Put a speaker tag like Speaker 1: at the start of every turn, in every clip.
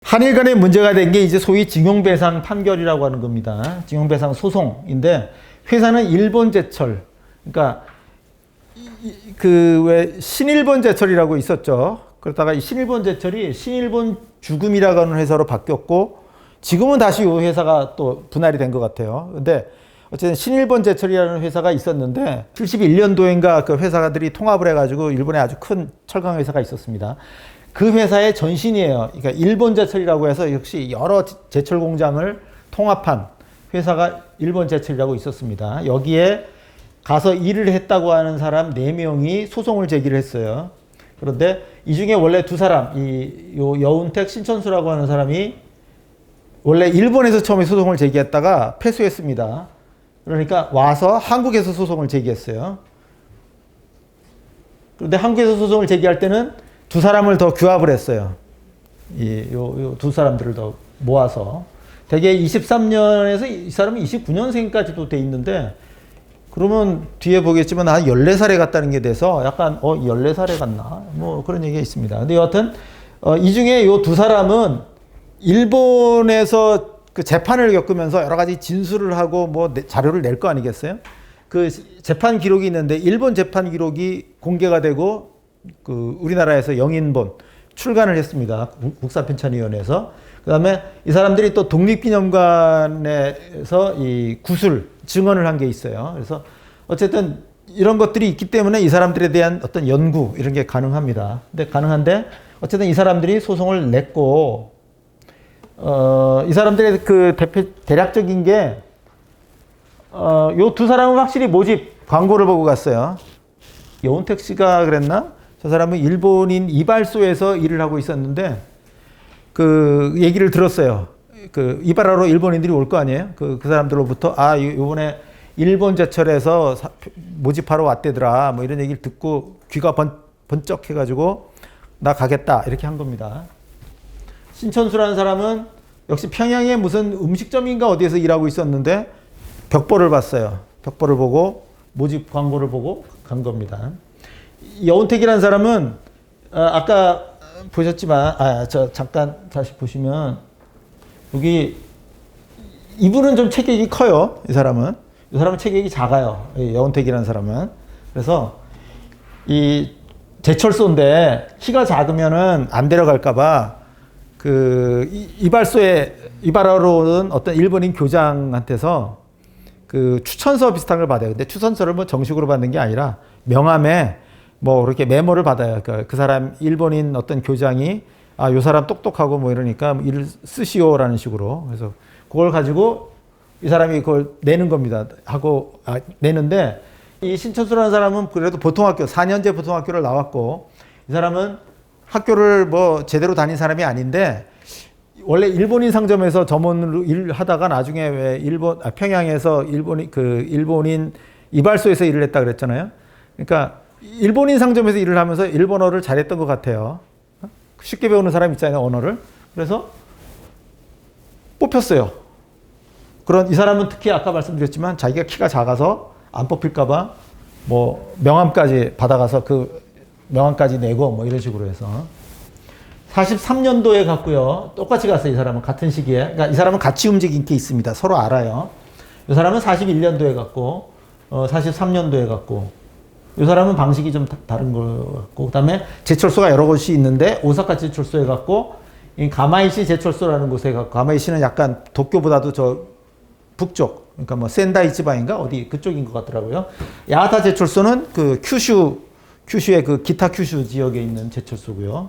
Speaker 1: 한일 간에 문제가 된 게 이제 소위 징용배상 판결이라고 하는 겁니다. 징용배상 소송인데 회사는 일본제철, 그러니까 그 왜 신일본제철이라고 있었죠. 그러다가 이 신일본제철이 신일본 주금이라고 하는 회사로 바뀌었고 지금은 다시 이 회사가 또 분할이 된 것 같아요. 근데 어쨌든 신일본제철이라는 회사가 있었는데 71년도인가 그 회사들이 통합을 해가지고 일본에 아주 큰 철강 회사가 있었습니다. 그 회사의 전신이에요. 그러니까 일본제철이라고 해서 역시 여러 제철 공장을 통합한 회사가 일본제철이라고 있었습니다. 여기에 가서 일을 했다고 하는 사람 4명이 소송을 제기를 했어요. 그런데 이 중에 원래 두 사람, 요 여운택 신천수라고 하는 사람이 원래 일본에서 처음에 소송을 제기했다가 패소했습니다. 그러니까 와서 한국에서 소송을 제기했어요. 그런데 한국에서 소송을 제기할 때는 두 사람을 더 규합을 했어요. 요 두 사람들을 더 모아서. 대개 23년에서 이 사람은 29년생까지도 돼 있는데, 그러면 뒤에 보겠지만 한 14살에 갔다는 게 돼서 약간, 14살에 갔나? 뭐 그런 얘기가 있습니다. 근데 여하튼, 이 중에 요 두 사람은 일본에서 그 재판을 겪으면서 여러 가지 진술을 하고 뭐 자료를 낼 거 아니겠어요? 그 재판 기록이 있는데 일본 재판 기록이 공개가 되고 그 우리나라에서 영인본 출간을 했습니다. 국사편찬위원회에서. 그 다음에 이 사람들이 또 독립기념관에서 이 구술, 증언을 한 게 있어요. 그래서 어쨌든 이런 것들이 있기 때문에 이 사람들에 대한 어떤 연구, 이런 게 가능합니다. 근데 가능한데 어쨌든 이 사람들이 소송을 냈고, 이 사람들의 그 대략적인 게, 요 두 사람은 확실히 모집 광고를 보고 갔어요. 여운택 씨가 그랬나? 저 사람은 일본인 이발소에서 일을 하고 있었는데, 그 얘기를 들었어요. 그 이발하러 일본인들이 올 거 아니에요? 그 사람들로부터, 요번에 일본 제철에서 모집하러 왔대더라. 뭐 이런 얘기를 듣고 귀가 번쩍 해가지고, 나 가겠다. 이렇게 한 겁니다. 신천수라는 사람은 역시 평양에 무슨 음식점인가 어디에서 일하고 있었는데 벽보를 봤어요. 벽보를 보고 모집 광고를 보고 간 겁니다. 여운택이라는 사람은 아까 보셨지만 잠깐 다시 보시면 여기 이분은 좀 체격이 커요. 이 사람은 체격이 작아요. 여운택이라는 사람은. 그래서 이 제철소인데 키가 작으면은 안 데려갈까봐 그 이발하러 오는 어떤 일본인 교장한테서 그 추천서 비슷한 걸 받아요. 근데 추천서를 뭐 정식으로 받는 게 아니라 명함에 뭐 이렇게 메모를 받아요. 그러니까 그 사람 일본인 어떤 교장이 요 사람 똑똑하고 뭐 이러니까 일을 쓰시오라는 식으로. 그래서 그걸 가지고 이 사람이 그걸 내는 겁니다. 내는데 이 신천수라는 사람은 그래도 보통학교 4년제 보통학교를 나왔고, 이 사람은 학교를 뭐 제대로 다닌 사람이 아닌데 원래 일본인 상점에서 점원으로 일하다가 나중에 왜 평양에서 일본인 이발소에서 일을 했다 그랬잖아요. 그러니까 일본인 상점에서 일을 하면서 일본어를 잘했던 것 같아요. 쉽게 배우는 사람 있잖아요, 언어를. 그래서 뽑혔어요. 이 사람은 특히 아까 말씀드렸지만 자기가 키가 작아서 안 뽑힐까봐 뭐 명함까지 받아가서 그 명함까지 내고 뭐 이런 식으로 해서 43년도에 갔고요. 똑같이 갔어요. 이 사람은 같은 시기에. 그러니까 이 사람은 같이 움직인 게 있습니다. 서로 알아요. 이 사람은 41년도에 갔고 43년도에 갔고, 이 사람은 방식이 좀 다른 것 같고, 그다음에 제철소가 여러 곳이 있는데 오사카 제철소에 갔고, 이 가마이시 제철소라는 곳에 갔고, 가마이시는 약간 도쿄보다도 저 북쪽, 그러니까 뭐 센다이 지방인가 어디 그쪽인 것 같더라고요. 야하타 제철소는 그 큐슈의 그 기타 큐슈 지역에 있는 제철소고요.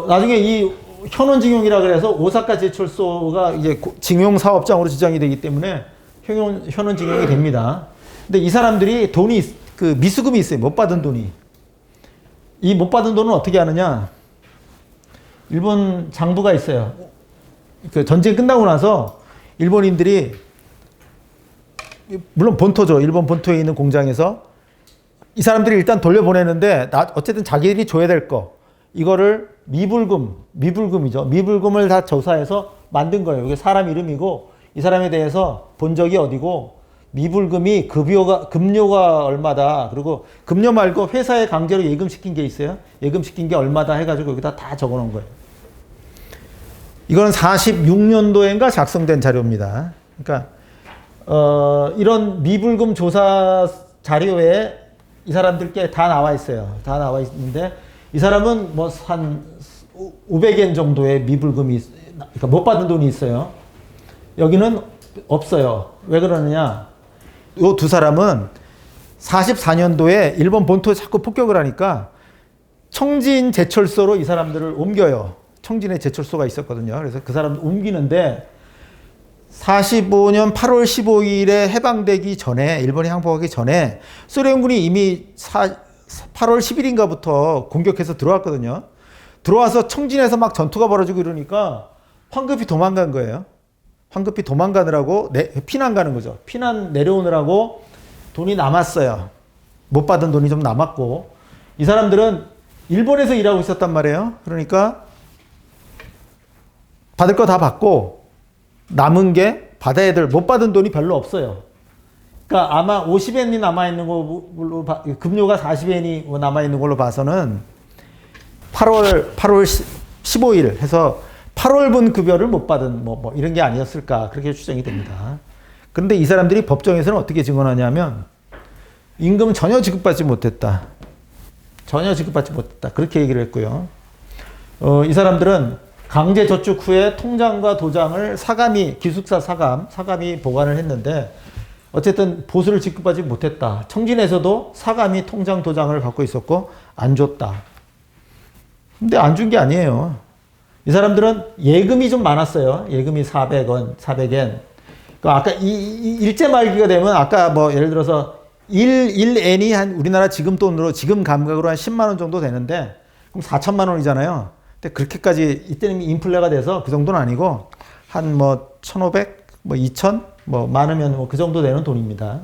Speaker 1: 나중에 이 현원징용이라 그래서 오사카 제철소가 이제 징용 사업장으로 지정이 되기 때문에 현원징용이 됩니다. 근데 이 사람들이 그 미수금이 있어요. 못 받은 돈이. 이 못 받은 돈은 어떻게 하느냐? 일본 장부가 있어요. 그 전쟁 끝나고 나서 일본인들이, 물론 본토죠. 일본 본토에 있는 공장에서 이 사람들이 일단 돌려보내는데 어쨌든 자기들이 줘야 될 거, 이거를 미불금이죠. 미불금을 다 조사해서 만든 거예요. 이게 사람 이름이고 이 사람에 대해서 본 적이 어디고, 미불금이 급료가 얼마다, 그리고 급료 말고 회사에 강제로 예금시킨 게 있어요. 예금시킨 게 얼마다 해가지고 여기다 다 적어놓은 거예요. 이건 46년도인가 작성된 자료입니다. 그러니까 이런 미불금 조사 자료에 이 사람들께 다 나와 있어요. 다 나와 있는데 이 사람은 뭐 한 500엔 정도의 미불금이, 그러니까 못 받은 돈이 있어요. 여기는 없어요. 왜 그러느냐? 이 두 사람은 44년도에 일본 본토에 자꾸 폭격을 하니까 청진 제철소로 이 사람들을 옮겨요. 청진의 제철소가 있었거든요. 그래서 그 사람을 옮기는데 45년 8월 15일에 해방되기 전에, 일본이 항복하기 전에 소련군이 이미 8월 10일인가부터 공격해서 들어왔거든요. 들어와서 청진에서 막 전투가 벌어지고 이러니까 황급히 도망간 거예요. 황급히 도망가느라고 피난 가는 거죠. 피난 내려오느라고 돈이 남았어요. 못 받은 돈이 좀 남았고, 이 사람들은 일본에서 일하고 있었단 말이에요. 그러니까 받을 거 다 받고 남은 게 받아야 될, 못 받은 돈이 별로 없어요. 그러니까 아마 50엔이 남아있는 걸로, 급료가 40엔이 남아있는 걸로 봐서는 8월 15일 해서 8월분 급여를 못 받은 뭐 이런 게 아니었을까, 그렇게 추정이 됩니다. 그런데 이 사람들이 법정에서는 어떻게 증언하냐면 임금 전혀 지급받지 못했다. 전혀 지급받지 못했다. 그렇게 얘기를 했고요. 이 사람들은 강제 저축 후에 통장과 도장을 기숙사 사감이 보관을 했는데 어쨌든 보수를 지급받지 못했다. 청진에서도 사감이 통장 도장을 갖고 있었고 안 줬다. 근데 안 준 게 아니에요. 이 사람들은 예금이 좀 많았어요. 예금이 400원, 400엔. 그러니까 아까 일제 말기가 되면 아까 뭐 예를 들어서 1N이 한 우리나라 지금 돈으로, 지금 감각으로 한 10만 원 정도 되는데 그럼 4천만 원이잖아요. 근데 그렇게까지 이때는 인플레가 돼서 그 정도는 아니고 한 뭐 1,500, 뭐 2,000, 뭐 많으면 뭐 그 정도 되는 돈입니다.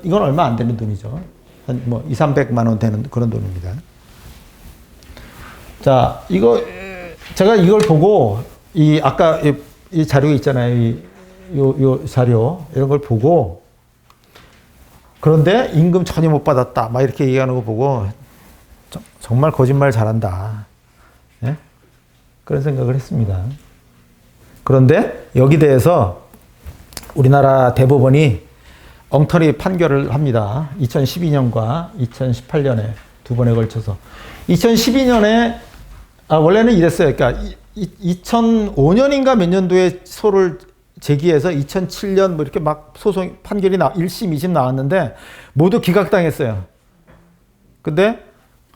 Speaker 1: 이건 얼마 안 되는 돈이죠. 한 뭐 2, 300만 원 되는 그런 돈입니다. 자, 제가 이걸 보고 아까 이 자료 있잖아요. 요 자료 이런 걸 보고, 그런데 임금 전혀 못 받았다 막 이렇게 얘기하는 거 보고 정말 거짓말 잘한다. 네? 그런 생각을 했습니다. 그런데 여기 대해서 우리나라 대법원이 엉터리 판결을 합니다. 2012년과 2018년에 두 번에 걸쳐서. 2012년에 원래는 이랬어요. 그러니까 2005년인가 몇 년도에 소를 제기해서 2007년 뭐 이렇게 막 소송 판결이 1심, 2심 나왔는데 모두 기각당했어요. 근데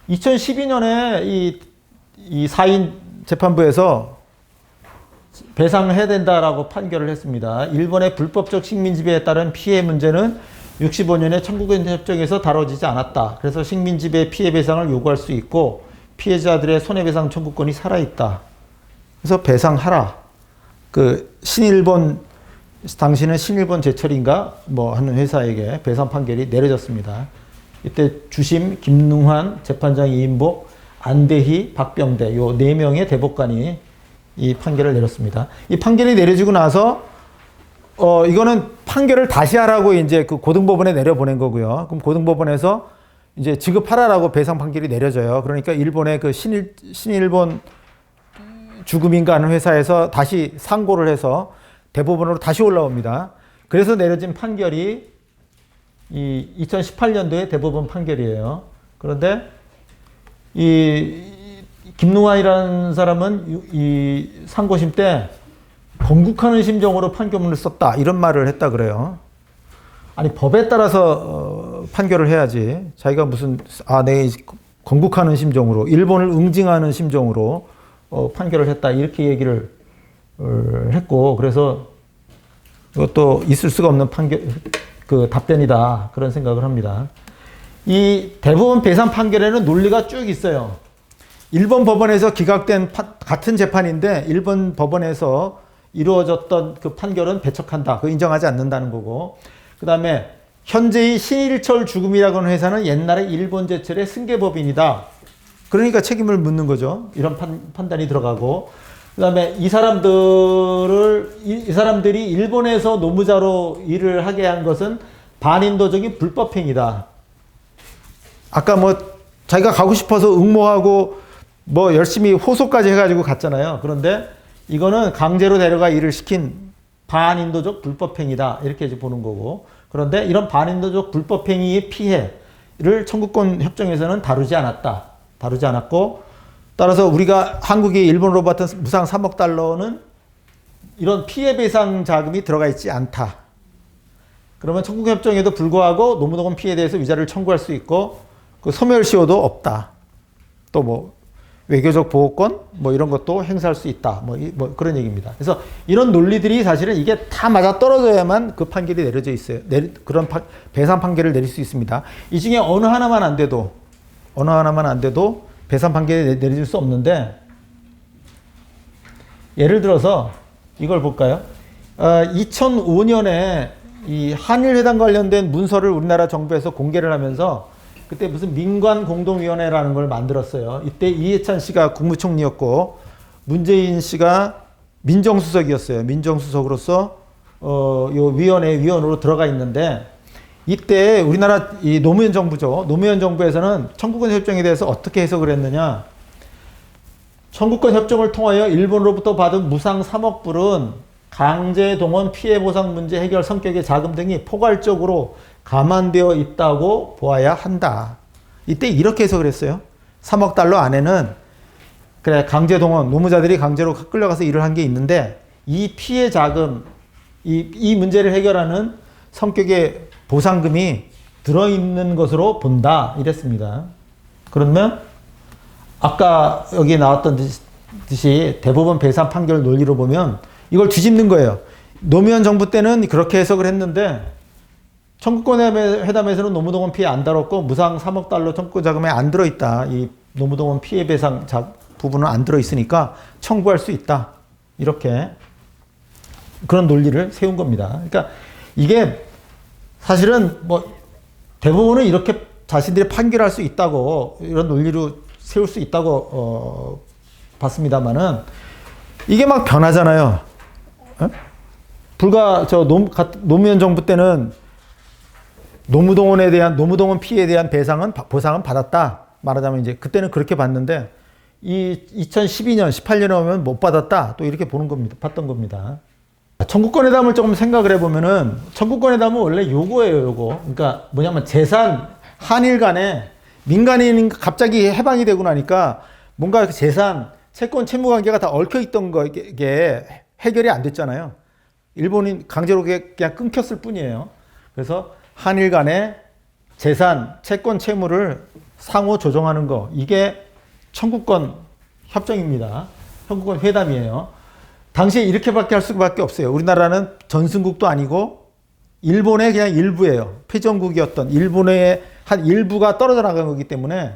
Speaker 1: 2012년에 이 4인 재판부에서 배상을 해야 된다라고 판결을 했습니다. 일본의 불법적 식민 지배에 따른 피해 문제는 65년에 청구권 협정에서 다뤄지지 않았다. 그래서 식민 지배 피해 배상을 요구할 수 있고 피해자들의 손해배상 청구권이 살아있다. 그래서 배상하라. 당시는 신일본 제철인가 뭐 하는 회사에게 배상 판결이 내려졌습니다. 이때 주심, 김능환, 재판장 이인복, 안대희, 박병대 요 4명의 대법관이 이 판결을 내렸습니다. 이 판결이 내려지고 나서 이거는 판결을 다시 하라고 이제 그 고등법원에 내려보낸 거고요. 그럼 고등법원에서 이제 지급하라라고 배상 판결이 내려져요. 그러니까 일본의 그 신일본 주금인가 하는 회사에서 다시 상고를 해서 대법원으로 다시 올라옵니다. 그래서 내려진 판결이 이 2018년도에 대법원 판결이에요. 그런데 이 김능환이라는 사람은 이 상고심 때 건국하는 심정으로 판결문을 썼다 이런 말을 했다 그래요. 아니 법에 따라서 판결을 해야지. 자기가 무슨 내 건국하는 심정으로, 일본을 응징하는 심정으로 판결을 했다 이렇게 얘기를 했고, 그래서 이것도 있을 수가 없는 답변이다 그런 생각을 합니다. 이 대법원 배상 판결에는 논리가 쭉 있어요. 일본 법원에서 기각된 같은 재판인데 일본 법원에서 이루어졌던 그 판결은 배척한다. 그거 인정하지 않는다는 거고, 그 다음에 현재의 신일철 주금이라고 하는 회사는 옛날에 일본 제철의 승계법인이다. 그러니까 책임을 묻는 거죠. 이런 판단이 들어가고, 그 다음에 이 사람들이 일본에서 노무자로 일을 하게 한 것은 반인도적인 불법행위다. 아까 뭐 자기가 가고 싶어서 응모하고 뭐 열심히 호소까지 해가지고 갔잖아요. 그런데 이거는 강제로 데려가 일을 시킨 반인도적 불법행위다. 이렇게 이제 보는 거고. 그런데 이런 반인도적 불법행위의 피해를 청구권 협정에서는 다루지 않았다. 다루지 않았고, 따라서 우리가 한국이 일본으로 받은 무상 3억 달러는 이런 피해 배상 자금이 들어가 있지 않다. 그러면 청구협정에도 불구하고 노무노동 피해에 대해서 위자료를 청구할 수 있고, 그 소멸시효도 없다. 또 뭐 외교적 보호권 뭐 이런 것도 행사할 수 있다. 뭐 그런 얘기입니다. 그래서 이런 논리들이 사실은 이게 다 맞아 떨어져야만 그 판결이 내려져 있어요. 그런 배상 판결을 내릴 수 있습니다. 이 중에 어느 하나만 안 돼도 배상 판결이 내려질 수 없는데, 예를 들어서 이걸 볼까요? 2005년에 이 한일회담 관련된 문서를 우리나라 정부에서 공개를 하면서 그때 무슨 민관공동위원회라는 걸 만들었어요. 이때 이해찬 씨가 국무총리였고 문재인 씨가 민정수석이었어요. 민정수석으로서 요 위원으로 들어가 있는데, 이때 우리나라 이 노무현 정부죠. 노무현 정부에서는 청구권 협정에 대해서 어떻게 해석을 했느냐? 청구권 협정을 통하여 일본으로부터 받은 무상 3억 불은 강제 동원 피해 보상 문제 해결 성격의 자금 등이 포괄적으로 감안되어 있다고 보아야 한다. 이때 이렇게 해석을 했어요. 3억 달러 안에는 그래 강제 동원, 노무자들이 강제로 끌려가서 일을 한 게 있는데 이 피해 자금, 이 문제를 해결하는 성격의 보상금이 들어있는 것으로 본다. 이랬습니다. 그러면 아까 여기 나왔던 듯이 대법원 배상 판결 논리로 보면 이걸 뒤집는 거예요. 노무현 정부 때는 그렇게 해석을 했는데 청구권 회담에서는 노무동원 피해 안 다뤘고 무상 3억 달러 청구권 자금에 안 들어있다. 이 노무동원 피해 배상 부분은 안 들어있으니까 청구할 수 있다. 이렇게 그런 논리를 세운 겁니다. 그러니까 이게 사실은 뭐 대부분은 이렇게 자신들이 판결할 수 있다고 이런 논리로 세울 수 있다고 봤습니다만은 이게 막 변하잖아요. 불과 노무현 정부 때는 노무동원 피해에 대한 보상은 받았다. 말하자면 이제 그때는 그렇게 봤는데 이 2012년, 18년에 오면 못 받았다. 또 이렇게 봤던 겁니다. 청구권 회담을 조금 생각을 해보면은 청구권 회담은 원래 요거예요, 요거. 그러니까 뭐냐면 재산, 한일 간에 민간인 갑자기 해방이 되고 나니까 뭔가 재산, 채권, 채무 관계가 다 얽혀 있던 거 이게 해결이 안 됐잖아요. 일본이 강제로 그냥 끊겼을 뿐이에요. 그래서 한일 간에 재산, 채권, 채무를 상호 조정하는 거, 이게 청구권 협정입니다. 청구권 회담이에요. 당시에 이렇게밖에 할 수밖에 없어요. 우리나라는 전승국도 아니고 일본의 그냥 일부예요. 패전국이었던 일본의 한 일부가 떨어져 나간 거기 때문에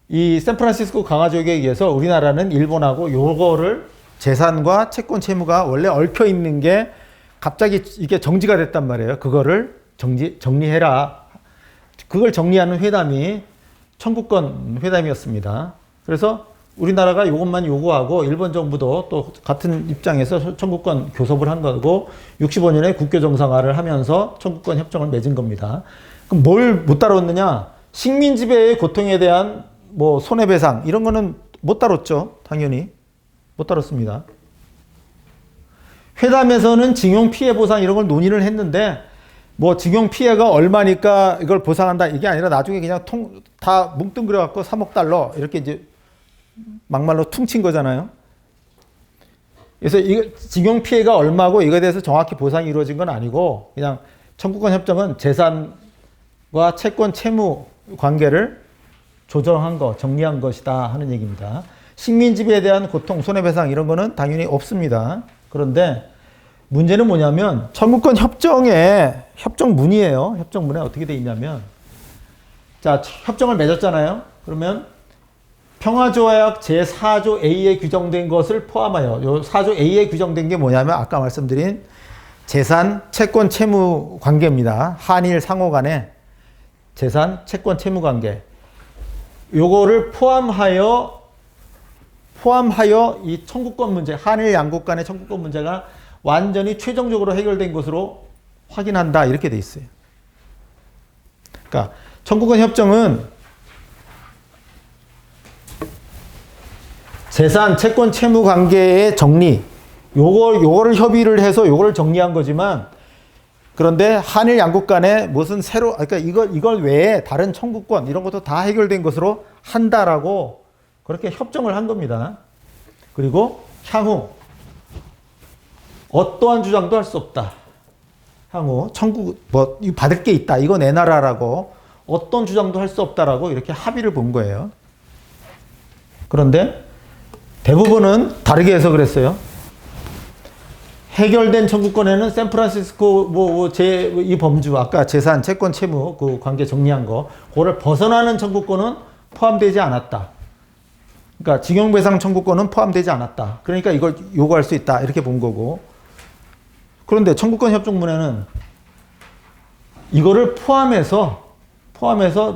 Speaker 1: 이 샌프란시스코 강화조약에 의해서 우리나라는 일본하고 요거를 재산과 채권 채무가 원래 얽혀 있는 게 갑자기 이게 정지가 됐단 말이에요. 그거를 정리해라. 그걸 정리하는 회담이 청구권 회담이었습니다. 그래서 우리나라가 이것만 요구하고 일본 정부도 또 같은 입장에서 청구권 교섭을 한 거고 65년에 국교 정상화를 하면서 청구권 협정을 맺은 겁니다. 그럼 뭘 못 다뤘느냐? 식민 지배의 고통에 대한 뭐 손해배상 이런 거는 못 다뤘죠. 당연히 못 다뤘습니다. 회담에서는 징용 피해 보상 이런 걸 논의를 했는데 뭐 징용 피해가 얼마니까 이걸 보상한다 이게 아니라 나중에 그냥 다 뭉뚱그려 갖고 3억 달러 이렇게 이제 막말로 퉁친 거잖아요. 그래서 이거 징용 피해가 얼마고 이거에 대해서 정확히 보상이 이루어진 건 아니고 그냥 청구권 협정은 재산과 채권 채무 관계를 조정한 거, 정리한 것이다 하는 얘기입니다. 식민 지배에 대한 고통, 손해배상 이런 거는 당연히 없습니다. 그런데 문제는 뭐냐면 청구권 협정의 협정문이에요. 협정문에 어떻게 돼 있냐면 자, 협정을 맺었잖아요. 그러면 평화조약 제4조 A에 규정된 것을 포함하여 요 4조 A에 규정된 게 뭐냐면 아까 말씀드린 재산, 채권, 채무 관계입니다. 한일 상호 간의 재산, 채권, 채무 관계. 요거를 포함하여 이 청구권 문제, 한일 양국 간의 청구권 문제가 완전히 최종적으로 해결된 것으로 확인한다. 이렇게 돼 있어요. 그러니까 청구권 협정은 재산, 채권, 채무 관계의 정리, 요거를 협의를 해서 요거를 정리한 거지만, 그런데 한일 양국 간에 무슨 그러니까 이걸 외에 다른 청구권 이런 것도 다 해결된 것으로 한다라고 그렇게 협정을 한 겁니다. 그리고 향후 어떠한 주장도 할 수 없다. 향후 이거 받을 게 있다. 이거 내놔라라고 어떤 주장도 할 수 없다라고 이렇게 합의를 본 거예요. 그런데 대부분은 다르게 해석을 했어요. 해결된 청구권에는 샌프란시스코 이 범주 아까 재산, 채권, 채무 그 관계 정리한 거 그거를 벗어나는 청구권은 포함되지 않았다. 그러니까 징용배상 청구권은 포함되지 않았다. 그러니까 이걸 요구할 수 있다 이렇게 본 거고. 그런데 청구권 협정문에는 이거를 포함해서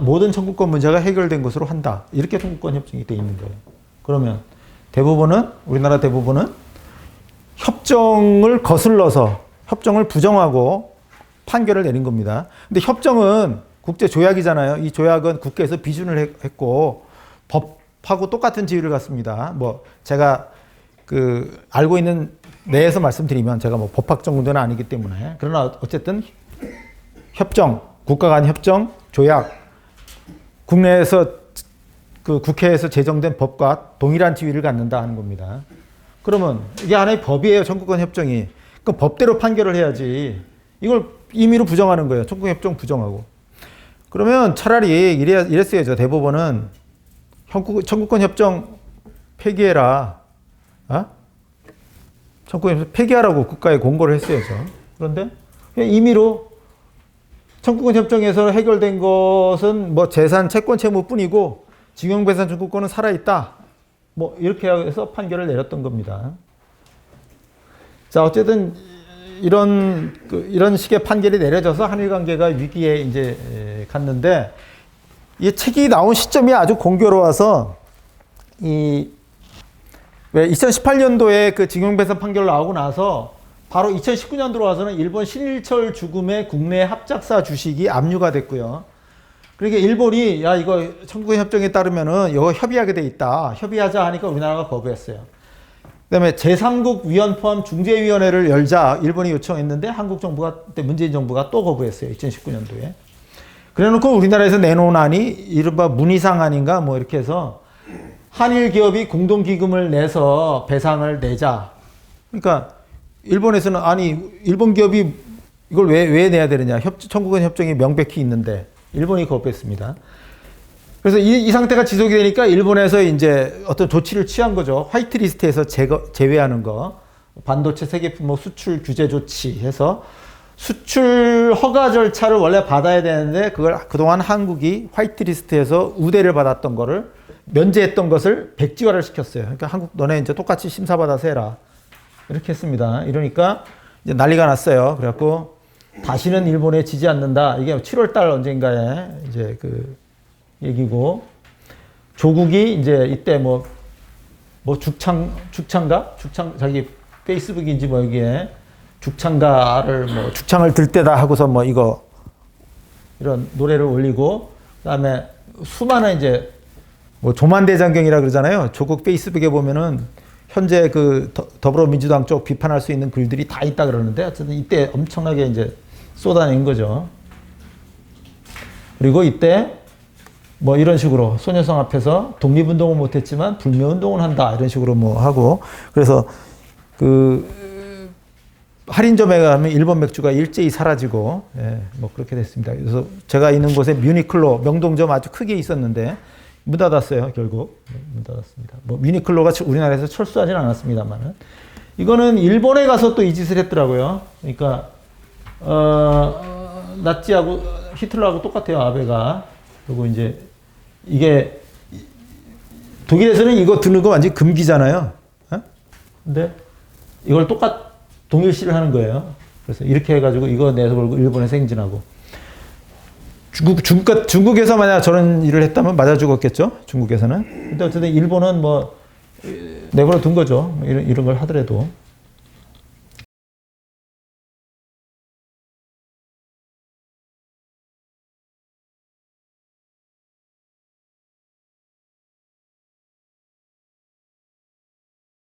Speaker 1: 모든 청구권 문제가 해결된 것으로 한다. 이렇게 청구권 협정이 돼 있는 거예요. 그러면 우리나라 대부분은 협정을 거슬러서 협정을 부정하고 판결을 내린 겁니다. 근데 협정은 국제 조약이잖아요. 이 조약은 국회에서 비준을 했고 법하고 똑같은 지위를 갖습니다. 제가 알고 있는 내에서 말씀드리면 제가 법학 정도는 아니기 때문에, 그러나 어쨌든 협정, 국가 간 협정, 조약, 국내에서 국회에서 제정된 법과 동일한 지위를 갖는다 하는 겁니다. 그러면 이게 하나의 법이에요. 청구권 협정이. 그럼 법대로 판결을 해야지. 이걸 임의로 부정하는 거예요. 청구권 협정 부정하고. 그러면 차라리 이랬어야죠. 대법원은 청구권 협정 폐기해라. 청구권 협정 폐기하라고 국가에 공고를 했어야죠. 그런데 그냥 임의로 청구권 협정에서 해결된 것은 재산, 채권, 채무뿐이고 징용배상 청구권은 살아있다. 이렇게 해서 판결을 내렸던 겁니다. 자, 어쨌든 이런 식의 판결이 내려져서 한일 관계가 위기에 이제 갔는데, 이 책이 나온 시점이 아주 공교로워서 왜 2018년도에 그 징용배상 판결 나오고 나서 바로 2019년도로 와서는 일본 신일철 죽음의 국내 합작사 주식이 압류가 됐고요. 그러니까 일본이 이거 청구권 협정에 따르면은 이거 협의하게 돼 있다. 협의하자 하니까 우리나라가 거부했어요. 그다음에 제3국 위원 포함 중재위원회를 열자 일본이 요청했는데 한국 정부가 그때 문재인 정부가 또 거부했어요. 2019년도에. 그래놓고 우리나라에서 내놓은 안이 이른바 문희상안인가 이렇게 해서 한일 기업이 공동 기금을 내서 배상을 내자. 그러니까 일본에서는 일본 기업이 이걸 왜 내야 되느냐? 청구권 협정이 명백히 있는데. 일본이 거부했습니다. 그래서 이 상태가 지속이 되니까 일본에서 이제 어떤 조치를 취한 거죠. 화이트 리스트에서 제외하는 거. 반도체 세계품 수출 규제 조치 해서 수출 허가 절차를 원래 받아야 되는데 그걸 그동안 한국이 화이트 리스트에서 우대를 받았던 거를 면제했던 것을 백지화를 시켰어요. 그러니까 한국 너네 이제 똑같이 심사받아서 해라. 이렇게 했습니다. 이러니까 이제 난리가 났어요. 그래갖고 다시는 일본에 지지 않는다. 이게 7월 달 언젠가에 이제 얘기고, 조국이 이제 이때 자기 페이스북인지 여기에 죽창을 들 때다 하고서 이런 노래를 올리고, 그다음에 수많은 이제 조만대장경이라 그러잖아요. 조국 페이스북에 보면은 현재 더불어민주당 쪽 비판할 수 있는 글들이 다 있다 그러는데, 어쨌든 이때 엄청나게 이제 쏟아낸 거죠. 그리고 이때 이런 식으로 소녀상 앞에서 독립운동은 못했지만 불매운동은 한다 이런 식으로 하고, 그래서 할인점에 가면 일본 맥주가 일제히 사라지고 그렇게 됐습니다. 그래서 제가 있는 곳에 뮤니클로 명동점 아주 크게 있었는데 문 닫았어요. 결국 문 닫았습니다. 뮤니클로가 우리나라에서 철수하지는 않았습니다만은, 이거는 일본에 가서 또 이 짓을 했더라고요. 그러니까 나치하고 히틀러하고 똑같아요. 아베가. 그리고 이제 이게 독일에서는 이거 드는 거 완전 금기잖아요. 근데 이걸 동일시를 하는 거예요. 그래서 이렇게 해가지고 이거 내서 걸고 일본에서 행진하고, 중국에서 만약 저런 일을 했다면 맞아 죽었겠죠. 중국에서는. 근데 어쨌든 일본은 내버려 둔 거죠. 이런 걸 하더라도.